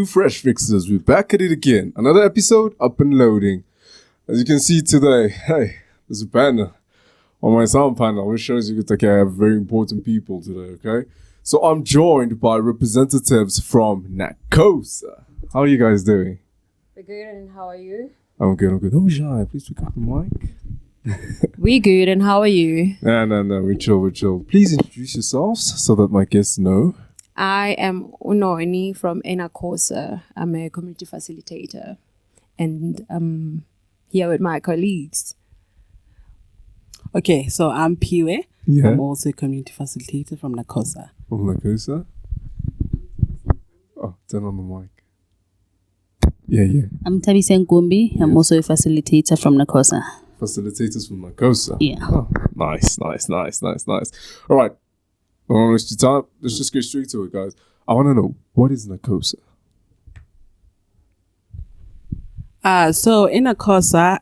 Fresh Fixers, we're back at it again. Another episode up and loading. As you can see today, hey, there's a banner on my sound panel which shows you that I have very important people today, okay? So I'm joined by representatives from NACOSA. How are you guys doing? We're good, and how are you? I'm good. Don't be shy. Please pick up the mic. We good, and how are you? No, we're chill. Please introduce yourselves so that my guests know. I am Unoni from NACOSA. I'm a community facilitator, and I'm here with my colleagues. Okay, so I'm Piwe. Yeah. I'm also a community facilitator from NACOSA. From NACOSA? Oh, turn on the mic. Yeah. I'm Tabisen Gumbi. I'm also a facilitator from NACOSA. Facilitators from NACOSA? Yeah. Oh, nice. All right. I don't want to waste your time. Let's just go straight to it, guys. I want to know, what is NACOSA? So in NACOSA,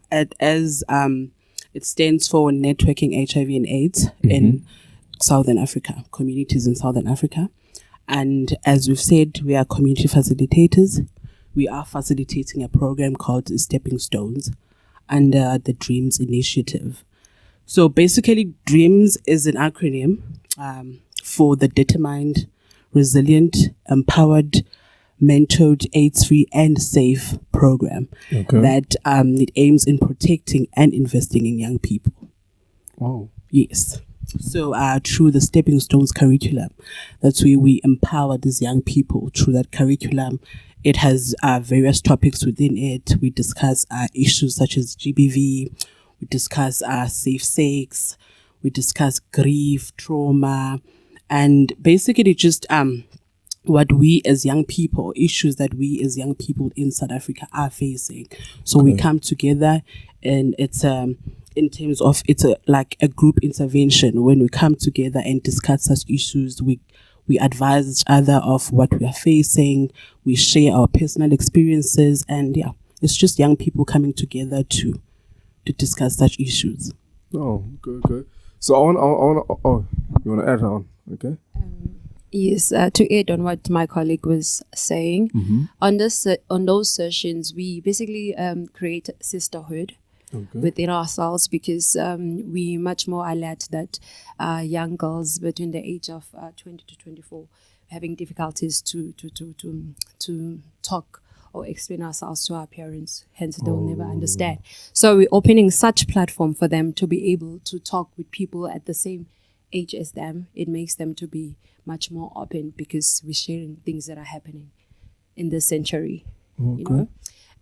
it stands for Networking HIV and AIDS in Southern Africa, communities in Southern Africa. And as we've said, we are community facilitators. We are facilitating a program called Stepping Stones under the DREAMS initiative. So basically, DREAMS is an acronym for the Determined, Resilient, Empowered, Mentored, AIDS-Free and Safe program that it aims in protecting and investing in young people. Oh. Yes. So through the Stepping Stones curriculum, that's where we empower these young people. Through that curriculum, it has various topics within it. We discuss issues such as GBV. We discuss safe sex. We discuss grief, trauma, and basically just what we as young people, issues that we as young people in South Africa are facing. So we come together, and it's in terms of like a group intervention. When we come together and discuss such issues, we advise each other of what we are facing. We share our personal experiences, and it's just young people coming together to discuss such issues. Oh, okay. So I want you want to add on, okay? Yes, to add on what my colleague was saying, on those sessions, we basically create sisterhood within ourselves, because we much more alert that young girls between the age of 20 to 24 having difficulties to talk or explain ourselves to our parents, hence they'll never understand. So we're opening such platform for them to be able to talk with people at the same age as them. It makes them to be much more open, because we're sharing things that are happening in this century. You know?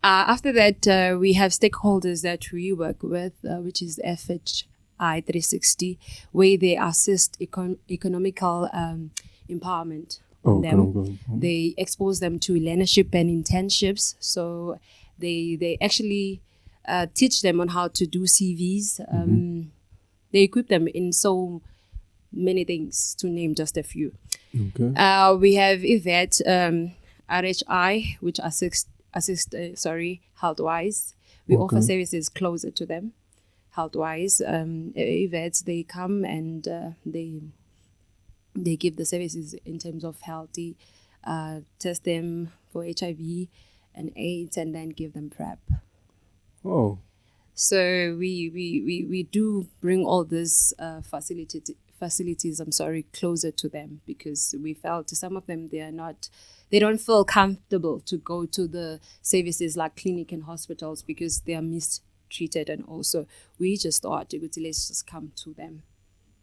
After that, we have stakeholders that we work with, which is FHI 360, where they assist economical empowerment. They expose them to learnership and internships. So they actually teach them on how to do CVs. They equip them in so many things, to name just a few. We have Yvette, RHI, which assist health-wise. We offer services closer to them, health-wise. Yvette, they come and they give the services in terms of healthy, test them for HIV and AIDS, and then give them PrEP. Oh. So we do bring all these facilities, closer to them, because we felt some of them, they don't feel comfortable to go to the services like clinic and hospitals, because they are mistreated, and also we just thought let's just come to them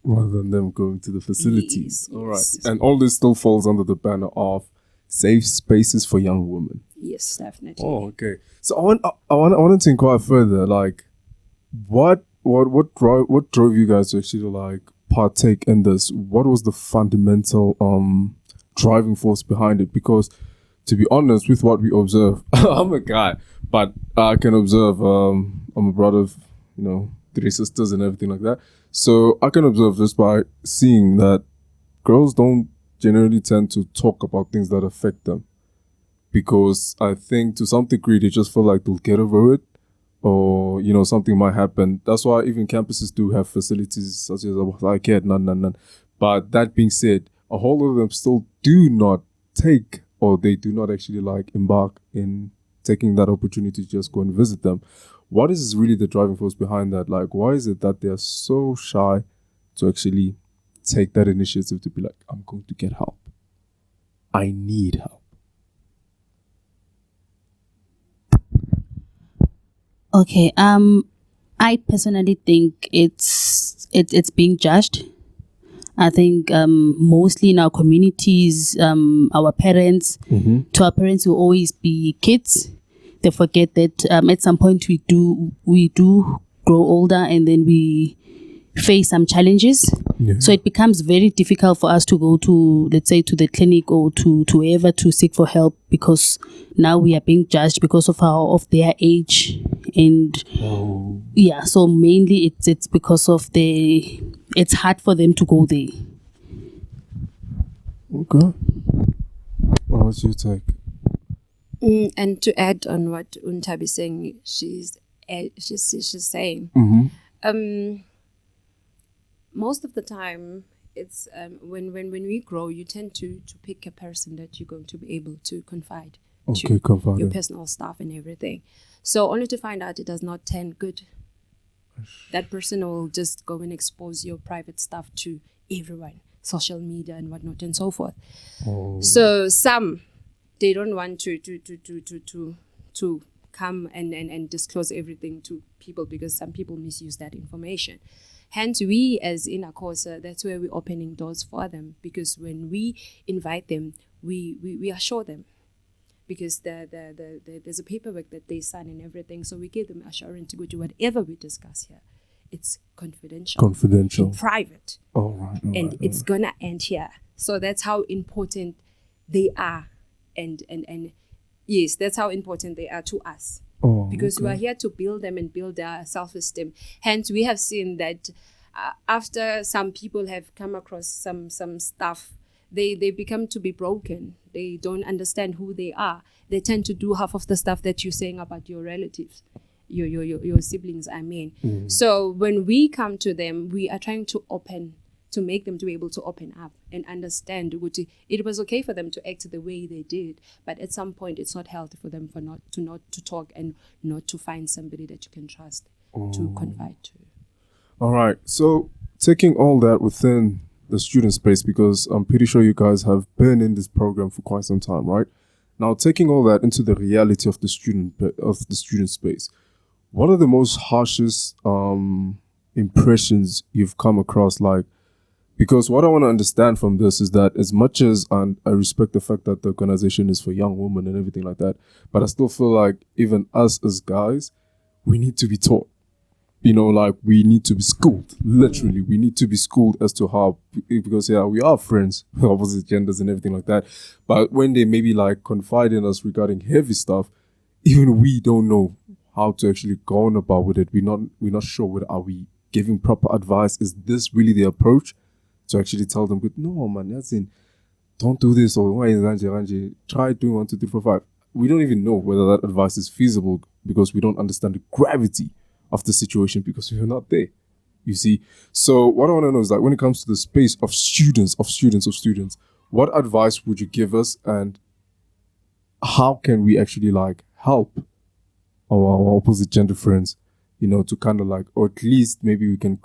rather than them going to the facilities. Yes. All right. And all this still falls under the banner of safe spaces for young women. Yes, definitely. Oh, okay. So I wanted to inquire further, like, what drove you guys to actually like partake in this? What was the fundamental driving force behind it? Because to be honest, with what we observe, I'm a guy, but I can observe. I'm a brother of 3 sisters and everything like that. So I can observe just by seeing that girls don't generally tend to talk about things that affect them, because I think to some degree they just feel like they'll get over it, or something might happen. That's why even campuses do have facilities such as like none. But that being said, a whole lot of them still do not take, or they do not actually embark in taking that opportunity to just go and visit them. What is really the driving force behind that? Why is it that they're so shy to actually take that initiative to be like, I'm going to get help. I need help. Okay. I personally think it's being judged. I think mostly in our communities, our parents, to our parents will always be kids. They forget that at some point we do grow older, and then we face some challenges. Yeah. So it becomes very difficult for us to go to, let's say, to the clinic or to wherever to seek for help, because now we are being judged because of their age. And so mainly it's because of it's hard for them to go there. Okay. What's your take? And to add on what Untabi is saying, she's saying, most of the time, it's when we grow, you tend to pick a person that you're going to be able to confide to your personal stuff and everything. So only to find out it does not turn good. That person will just go and expose your private stuff to everyone, social media and whatnot and so forth. So some, they don't want to come and disclose everything to people, because some people misuse that information. Hence, we as in NACOSA, that's where we're opening doors for them, because when we invite them, we assure them, because there's a paperwork that they sign and everything. So we give them assurance to go to whatever we discuss here. It's confidential, private. And it's gonna end here. So that's how important they are, and yes, that's how important they are to us. Because we are here to build them and build their self-esteem. Hence, we have seen that after some people have come across some stuff, they become to be broken. They don't understand who they are. They tend to do half of the stuff that you're saying about your relatives, your siblings, I mean. So when we come to them, we are trying to make them to be able to open up and understand it was okay for them to act the way they did, but at some point it's not healthy for them not to talk and not to find somebody that you can trust to confide to. All right, so taking all that within the student space, because I'm pretty sure you guys have been in this program for quite some time, right? Now, taking all that into the reality of the student space, what are the most harshest impressions you've come across? Because what I want to understand from this is that as much as I respect the fact that the organization is for young women and everything like that, but I still feel like even us as guys, we need to be taught. We need to be schooled. Literally, we need to be schooled as to how, because we are friends, opposite genders and everything like that. But when they maybe confide in us regarding heavy stuff, even we don't know how to actually go on about with it. We're not sure whether are we giving proper advice. Is this really the approach? To actually tell them, no man, that's in, don't do this, or try doing 1, 2, 3, 4, 5. We don't even know whether that advice is feasible, because we don't understand the gravity of the situation, because we're not there. You see? So what I want to know is when it comes to the space of students, what advice would you give us, and how can we actually help our opposite gender friends, to kind of or at least maybe we can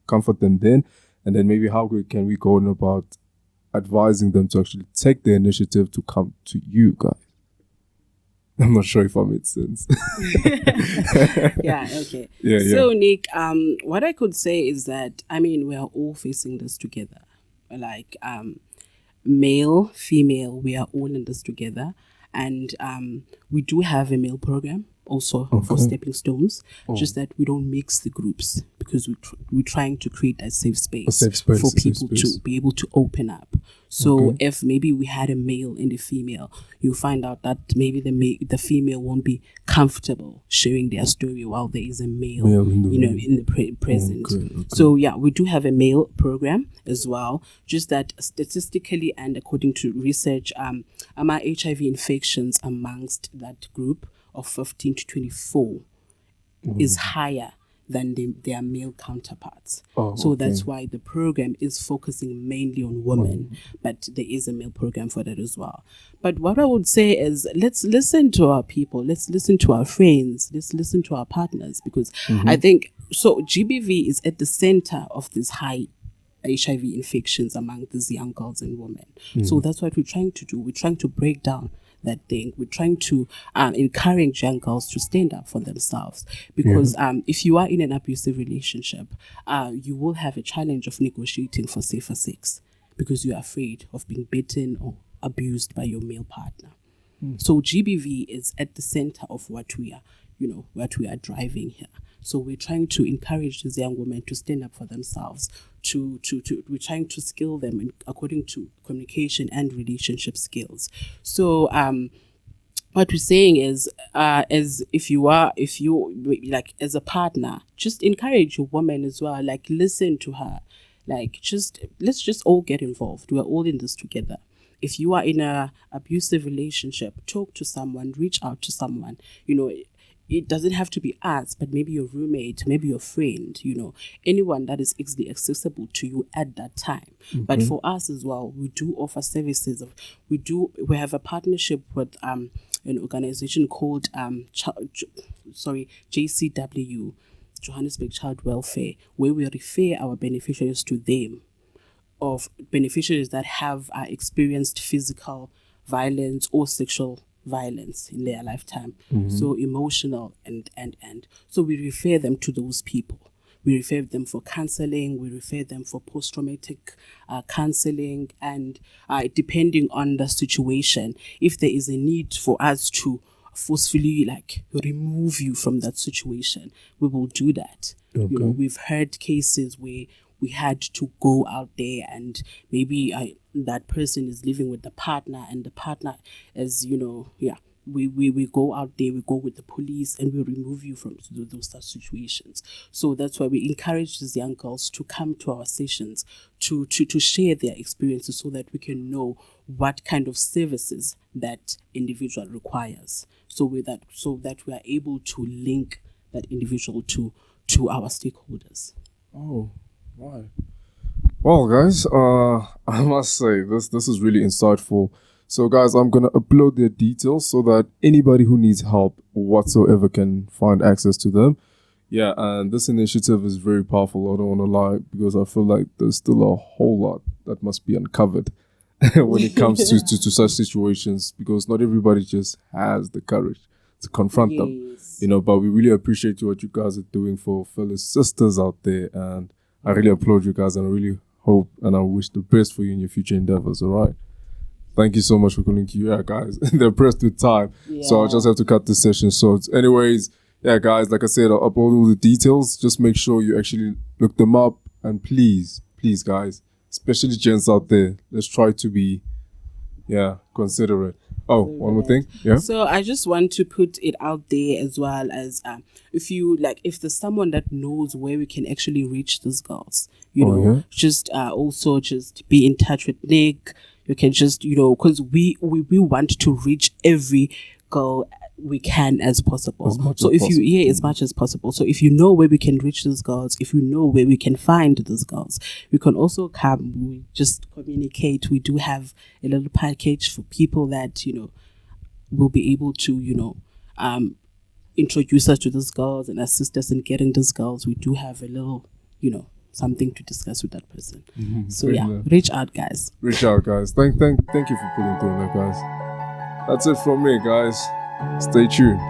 comfort them then. And then maybe how can we go on about advising them to actually take the initiative to come to you guys? I'm not sure if I made sense. Yeah, okay. Yeah. So, Nick, what I could say is that, we are all facing this together. Male, female, we are all in this together. And we do have a male program also for stepping stones. Just that we don't mix the groups because we're trying to create a safe space, for people to be able to open up. So if maybe we had a male and a female, you find out that maybe the female won't be comfortable sharing their story while there is a male in the present. So yeah, we do have a male program as well. Just that statistically and according to research, our HIV infections amongst that group of 15 to 24 is higher than their male counterparts. So that's why the program is focusing mainly on women, but there is a male program for that as well. But what I would say is, let's listen to our people, let's listen to our friends, let's listen to our partners, because I think, so GBV is at the center of this high HIV infections among these young girls and women. So that's what we're trying to do. We're trying to break down that thing. We're trying to encourage young girls to stand up for themselves, because if you are in an abusive relationship, you will have a challenge of negotiating for safer sex because you're afraid of being beaten or abused by your male partner. So GBV is at the center of what we are, what we are driving here. So we're trying to encourage these young women to stand up for themselves. We're trying to skill them according to communication and relationship skills. So what we're saying is, as if you like as a partner, just encourage your woman as well. Like, listen to her. Like, let's just all get involved. We're all in this together. If you are in a abusive relationship, talk to someone, reach out to someone. It doesn't have to be us, but maybe your roommate, maybe your friend, anyone that is easily accessible to you at that time. But for us as well, we do offer services. We have a partnership with an organization called JCW, Johannesburg Child Welfare, where we refer our beneficiaries to them, of beneficiaries that have experienced physical violence or sexual violence in their lifetime, so emotional and so we refer them to those people. We refer them for counseling, we refer them for post-traumatic counseling, and depending on the situation, if there is a need for us to forcefully remove you from that situation, we will do that. We've heard cases where we had to go out there and maybe that person is living with the partner, and the partner is, we go out there, we go with the police, and we remove you from those situations. So that's why we encourage these young girls to come to our sessions to share their experiences, so that we can know what kind of services that individual requires, so that we are able to link that individual to our stakeholders. Oh, right. Well, guys, I must say this is really insightful. So, guys, I'm gonna upload their details so that anybody who needs help whatsoever can find access to them. Yeah, and this initiative is very powerful. I don't want to lie, because I feel like there's still a whole lot that must be uncovered when it comes to such situations, because not everybody just has the courage to confront them. But we really appreciate what you guys are doing for fellow sisters out there, and I really applaud you guys, and I really hope and I wish the best for you in your future endeavors. All right. Thank you so much for calling Q. Yeah, guys. They're pressed with time. Yeah. So I'll just have to cut this session short. Anyways, yeah, guys, like I said, I'll upload all the details. Just make sure you actually look them up. And please, guys, especially gents out there, let's try to be, considerate. Oh, one more thing. Yeah. So I just want to put it out there as well as if there's someone that knows where we can actually reach these girls, just be in touch with Nick. You can just, because we want to reach every girl we can as possible. As much as possible. So if you know where we can reach these girls, if you know where we can find these girls, we can also come. We just communicate. We do have a little package for people that will be able to introduce us to these girls and assist us in getting these girls. We do have a little something to discuss with that person. So reach out, guys. Reach out, guys. Thank you for pulling through that, guys. That's it from me, guys. Stay tuned.